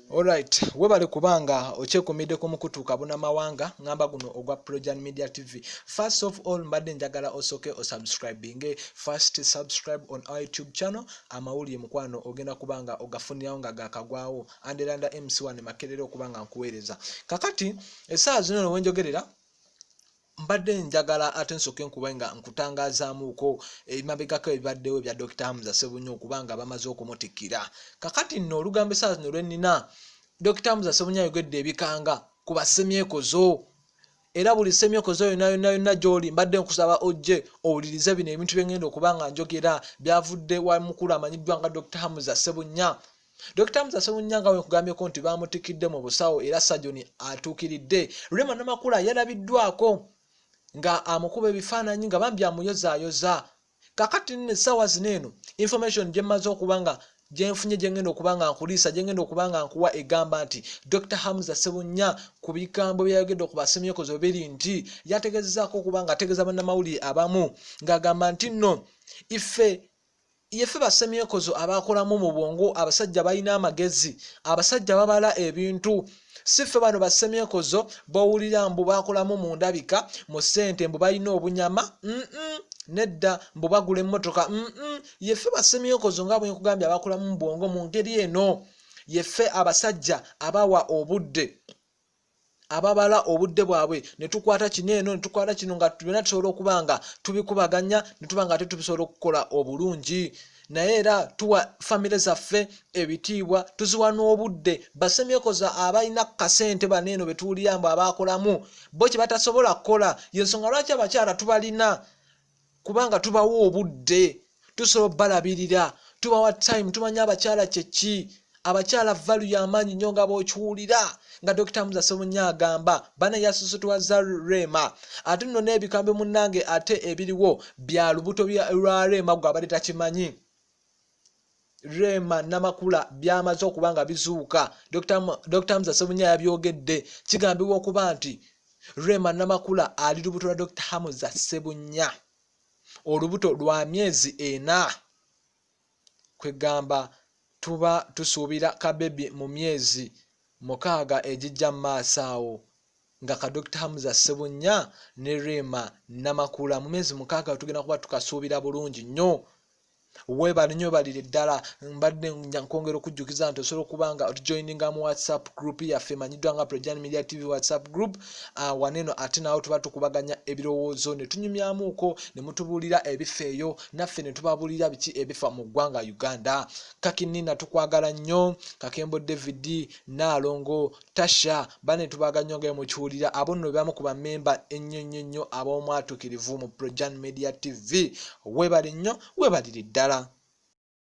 Alright, webale kubanga ochekomide ku mukutuka buna mawanga ngamba guno ogwa Projan Media TV. First of all, mbadde njagala osoke o subscribing. First subscribe on our YouTube channel. Amawuli mukwano ogenda kubanga ogafunirawo nga gakagwawo. Anderanda MC1 makerere okubanga nkuweereza. Kakati esaawa zino wenjogerera mbadde njagala ate nsoke nkubenga nkutangazaamuuko emabegako ebibaddewo bya Dr. Hamza Sebunnya okubanga bamaze okumutikira. Kakati nno olugambo esaawa zino lwennina Dr. Hamza Sebunnya ayogedde ebikanga ku basemyekozo. Era buli semyekozo yonna gy'oli mbadde nkusaba ojje owulirize bino ebintu bye ngenda okubanga njogera byavudde wa mukulu amanyiddwa nga Dr. Hamza Sebunnya. Dr. Hamza Sebunnya nga wenkugambyeko nti bamutikidde mu busawo era sajoni atuukiridde. Rema Namakula yalabiddwako nga amukuba ebifaananyi nga bambi amuyozaayoza. Kakati nne essaawa zino eno information gye mmaze okubanga gyenfunye gye ngenda okubanga nkuliisa gye ngenda okubanga nkuwa egamba nti Dr. Hamza Sebunnya ku bigambo byayogedde ku basemyekozo biri nti yategezezaako okubanga ategeeza bannamawulire abamu ng'agamba nti nno ife basemyekozo abakolamu mu bwongo abasajja balina amagezi, abasajja babala ebintu. Sife bano basemyekozo bawulira mbu bakolamu mu ndabika mu ssente mbu balina obunyama nedda mbu bagula emmotoka yefe basemyekozo nga bwe nkugambye abakolamu mu bwongo mu ngeri eno yefe abasajja abawa obudde ababala obudde bwabwe ne tukwata kino eno ne tukwata kino nga tubina tusobola okubanga tubikubaganya ne tubanga ate tubisobola okukola obulungi. Naye era tuwa famire zaffe ebitiibwa tuziwa n'obudde. Basemyekozo abalina kasente baneeno betuwulira mbu abakolamu bo kye batasobola kukola yensonga lwaki abakyala tubalina kubanga tubawa obudde tusobola balabirira tubawa time tumanya abakyala kyeki abakyala value y'amaanyi nnyo nga bw'okiwulira nga Dr. Hamza Sebunnya agamba bana yasusutuwaza Rema ate nno n'ebikambe munnange ate ebiriwo bya lubuto lwa Rema gwe abadde takimanyi. Rema Namakula byamaze okubanga bizuuka. Dr. Hamza Sebunnya yabyogedde kigambibwa okuba nti Rema Namakula ali lubuto lwa Dr. Hamza Sebunnya olubuto lwa myezi 4 kwegamba tuba tusuubira kabebi mu myezi 6 ejijja mu maaso awo nga ka Dr. Hamza Sebunnya ne Rema Namakula mu myezi 6 tugenda kuba tukasuubira bulungi nnyo. Webale nnyo balire ddala mbadde nkwongera okujjukiza nti osobola okubanga otujoininga mu WhatsApp group yaffe emanyiddwa nga Projan Media TV WhatsApp group. Waneeno ate nawo tuba tukubaganya ebirowoozo ne tunyumyamuuko ne mutubuulira ebifeeyo naffe ne tubabuulira biki ebifa mu ggwanga Uganda. Kakinina tukwagala nnyo Kakembo David Naalongo Tasha bane tubaga nnyo nga mukiwulira abo nno bamu ku bammemba ennyo ab'omwatukirivu mu Projan Media TV. Webale nnyo webalire ddala.